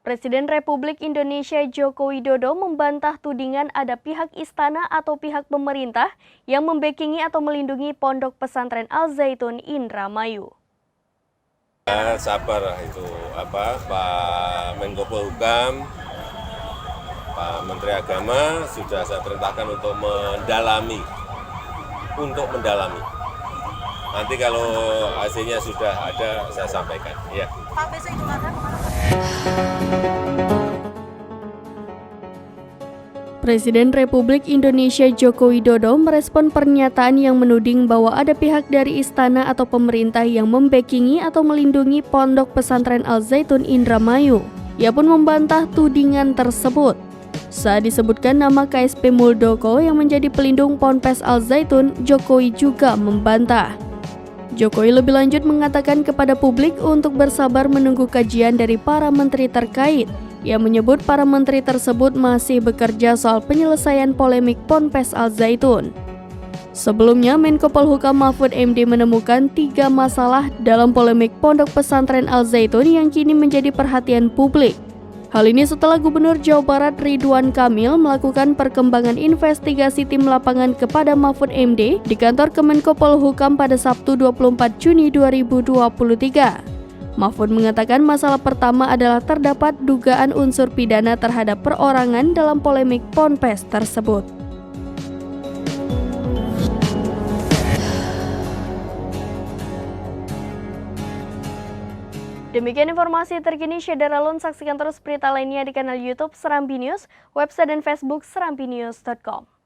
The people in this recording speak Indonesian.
Presiden Republik Indonesia Joko Widodo membantah tudingan ada pihak istana atau pihak pemerintah yang membackingi atau melindungi Pondok Pesantren Al-Zaitun Indramayu. Sabar itu Pak Menko Polhukam, Pak Menteri Agama sudah saya perintahkan untuk mendalami. Nanti kalau hasilnya sudah ada saya sampaikan. Ya. Pak, besok Idul Adha kemana? Presiden Republik Indonesia Joko Widodo merespon pernyataan yang menuding bahwa ada pihak dari istana atau pemerintah yang membackingi atau melindungi Pondok Pesantren Al-Zaitun Indramayu. Ia pun membantah tudingan tersebut. Saat disebutkan nama KSP Muldoko yang menjadi pelindung Ponpes Al-Zaitun, Jokowi juga membantah. Jokowi lebih lanjut mengatakan kepada publik untuk bersabar menunggu kajian dari para menteri terkait. Ia menyebut para menteri tersebut masih bekerja soal penyelesaian polemik Ponpes Al-Zaitun. Sebelumnya, Menko Polhukam Mahfud MD menemukan 3 masalah dalam polemik Pondok Pesantren Al-Zaitun yang kini menjadi perhatian publik. Hal ini setelah Gubernur Jawa Barat Ridwan Kamil melakukan perkembangan investigasi tim lapangan kepada Mahfud MD di kantor Kemenko Polhukam pada Sabtu 24 Juni 2023. Mahfud mengatakan masalah pertama adalah terdapat dugaan unsur pidana terhadap perorangan dalam polemik Ponpes tersebut. Demikian informasi terkini Syedara Lun, saksikan terus berita lainnya di kanal YouTube Serambi News, website dan Facebook serambinews.com.